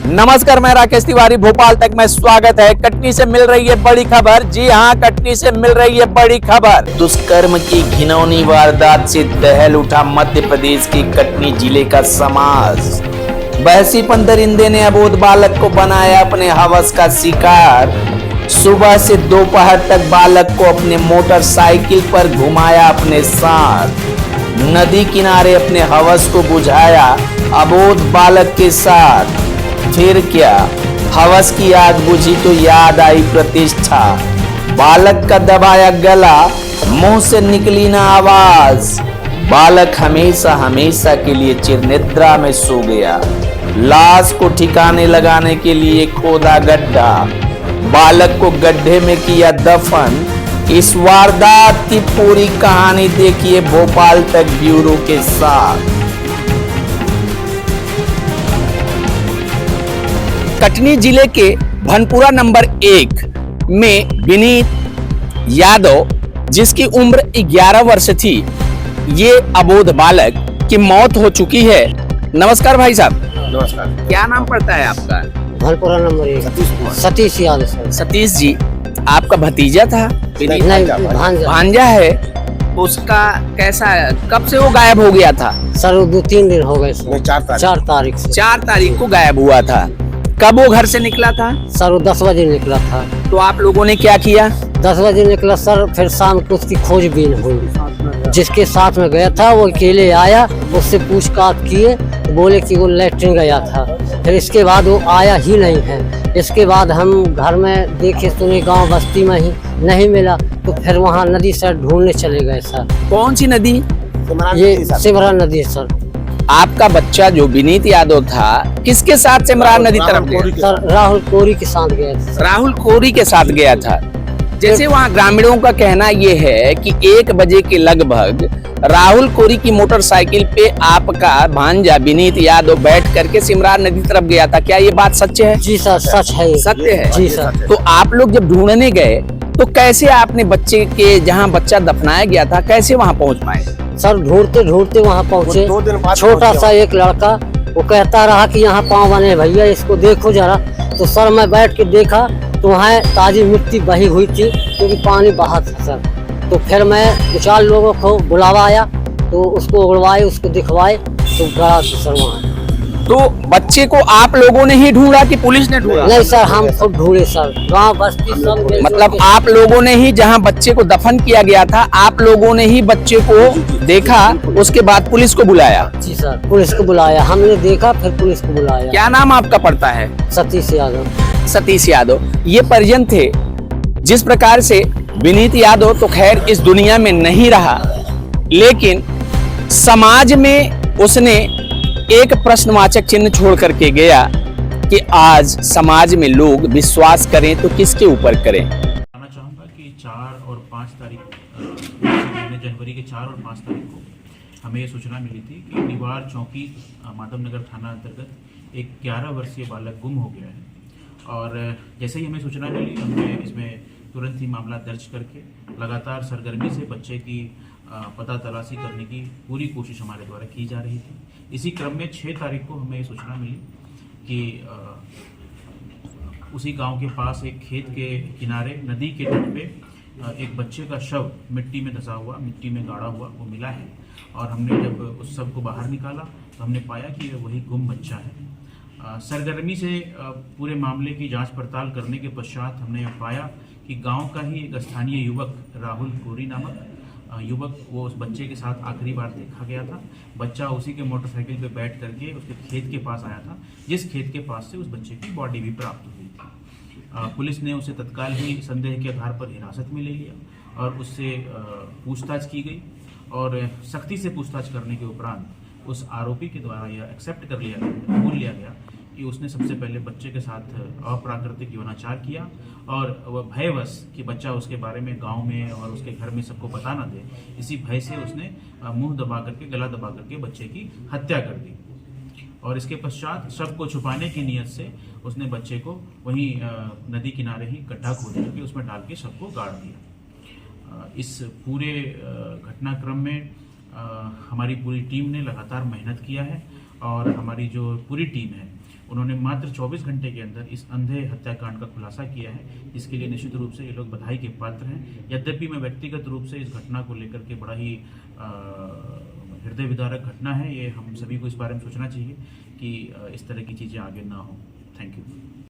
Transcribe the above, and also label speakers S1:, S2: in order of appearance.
S1: नमस्कार, मैं राकेश तिवारी, भोपाल तक में स्वागत है। कटनी से मिल रही है बड़ी खबर। जी हां, कटनी से मिल रही है बड़ी खबर। दुष्कर्म की घिनौनी वारदात से दहल उठा मध्य प्रदेश के कटनी जिले का समाज। बहसीपन दरिंदे ने अबोध बालक को बनाया अपने हवस का शिकार। सुबह से दोपहर तक बालक को अपने मोटरसाइकिल पर घुमाया अपने साथ। नदी किनारे अपने हवस को बुझाया अबोध बालक के साथ। फिर क्या, हवस की आग बुझी तो याद आई प्रतिष्ठा। बालक का दबाया गला, मुंह से निकली ना आवाज। बालक हमेशा हमेशा के लिए चिरनिद्रा में सो गया। लाश को ठिकाने लगाने के लिए खोदा गड्ढा, बालक को गड्ढे में किया दफन। इस वारदात की पूरी कहानी देखिए भोपाल तक ब्यूरो के साथ। कटनी जिले के भनपुरा नंबर 1 में विनीत यादव, जिसकी उम्र 11 वर्ष थी, ये अबोध बालक की मौत हो चुकी है। नमस्कार भाई साहब।
S2: नमस्कार।
S1: क्या नाम पड़ता है आपका?
S3: भनपुरा नंबर 1 सतीश यादव सर।
S1: सतीश जी, आपका भतीजा था?
S3: नहीं,
S1: भांजा है। उसका कैसा, कब से वो गायब हो गया था?
S3: सर वो 2-3 दिन हो गए सर।
S2: 4 तारीख से।
S1: 4 तारीख को गायब हुआ था। कब वो घर से निकला था?
S3: सर वो 10 बजे निकला था।
S1: तो आप लोगों ने क्या किया?
S3: 10 बजे निकला सर, फिर शाम को उसकी खोजबीन हुई। जिसके साथ में गया था वो अकेले आया, उससे पूछताछ किए, बोले कि वो लैट्रिन गया था। फिर इसके बाद वो आया ही नहीं है। इसके बाद हम घर में देखे सुने, गांव बस्ती में ही नहीं मिला, तो फिर वहाँ नदी सर ढूंढने चले गए सर।
S1: कौन सी नदी?
S3: ये सिमरन नदी है सर।
S1: आपका बच्चा जो विनीत यादव था, किसके साथ सिमरान नदी तरफ गया?
S3: सर राहुल कोरी के साथ गया था।
S1: राहुल कोरी के साथ गया था। जैसे वहाँ ग्रामीणों का कहना ये है कि 1 बजे के लगभग राहुल कोरी की मोटरसाइकिल पे आपका भांजा विनीत यादव बैठ करके सिमरान नदी तरफ गया था। क्या ये बात सच है?
S3: जी सर, सच है।
S1: सत्य है
S3: जी सर।
S1: तो आप लोग जब ढूंढने गए तो कैसे आपने बच्चे के, जहाँ बच्चा दफनाया गया था, कैसे वहाँ पहुँच पाए?
S3: सर ढूंढते ढूंढते वहाँ पहुँचे।
S2: 2 दिन बाद
S3: छोटा सा एक लड़का, वो कहता रहा कि यहाँ पाँव बने भैया, इसको देखो जरा। तो सर मैं बैठ के देखा तो वहाँ ताजी मिट्टी बही हुई थी, क्योंकि पानी बहा था सर। तो फिर मैं 2-4 लोगों को बुलावा आया, तो उसको उड़वाए, उसको दिखवाए, तो गड़ा था सर वहाँ।
S1: तो बच्चे को आप लोगों ने ही ढूंढा कि पुलिस ने ढूंढा?
S3: नहीं सर, हम सब ढूंढे सर, गाँव बस्ती सब।
S1: मतलब आप लोगों ने ही, जहां बच्चे को दफन किया गया था, आप लोगों ने ही बच्चे को देखा, उसके बाद पुलिस को बुलाया?
S3: जी सर, पुलिस को बुलाया, हमने देखा, फिर पुलिस को बुलाया।
S1: क्या नाम आपका पड़ता है?
S3: सतीश यादव।
S1: सतीश यादव। ये परिजन थे। जिस प्रकार से विनीत यादव तो खैर इस दुनिया में नहीं रहा, लेकिन समाज में उसने एक प्रश्नवाचक चिन्ह छोड़ करके गया कि आज समाज में लोग विश्वास करें तो किसके ऊपर करें।
S4: बताना चाहूँगा कि 4 और 5 तारीख जनवरी के 4 और 5 तारीख को हमें ये सूचना मिली थी कि निवार चौकी माधवनगर थाना अंतर्गत एक 11 वर्षीय बालक गुम हो गया है। और जैसे ही हमें सूचना मिली, हमने इसमें तुरंत ही मामला दर्ज करके लगातार सरगर्मी से बच्चे की पता तलाशी करने की पूरी कोशिश हमारे द्वारा की जा रही थी। इसी क्रम में 6 तारीख को हमें सूचना मिली कि उसी गांव के पास एक खेत के किनारे नदी के तट पे एक बच्चे का शव मिट्टी में धंसा हुआ, मिट्टी में गाड़ा हुआ वो मिला है। और हमने जब उस शव को बाहर निकाला तो हमने पाया कि वही गुम बच्चा है। सरगर्मी से पूरे मामले की जांच पड़ताल करने के पश्चात हमने पाया कि गांव का ही एक स्थानीय युवक राहुल कोरी नामक युवक, वो उस बच्चे के साथ आखिरी बार देखा गया था। बच्चा उसी के मोटरसाइकिल पे बैठ करके उसके खेत के पास आया था, जिस खेत के पास से उस बच्चे की बॉडी भी प्राप्त हुई थी। पुलिस ने उसे तत्काल ही संदेह के आधार पर हिरासत में ले लिया और उससे पूछताछ की गई। और सख्ती से पूछताछ करने के उपरांत उस आरोपी के द्वारा यह एक्सेप्ट कर लिया गया, मान लिया गया कि उसने सबसे पहले बच्चे के साथ अप्राकृतिक यौनाचार किया। और वह भयवश कि बच्चा उसके बारे में गांव में और उसके घर में सबको बता ना दे, इसी भय से उसने मुंह दबा करके, गला दबा करके बच्चे की हत्या कर दी। और इसके पश्चात शव को छुपाने की नीयत से उसने बच्चे को वहीं नदी किनारे ही गड्ढा खोद करके उसमें डाल के शव को गाड़ दिया। इस पूरे घटनाक्रम में हमारी पूरी टीम ने लगातार मेहनत किया है और हमारी जो पूरी टीम है उन्होंने मात्र 24 घंटे के अंदर इस अंधे हत्याकांड का खुलासा किया है, जिसके लिए निश्चित रूप से ये लोग बधाई के पात्र हैं। यद्यपि मैं व्यक्तिगत रूप से इस घटना को लेकर के बड़ा ही हृदय विदारक घटना है, ये हम सभी को इस बारे में सोचना चाहिए कि इस तरह की चीज़ें आगे ना हो। Thank you.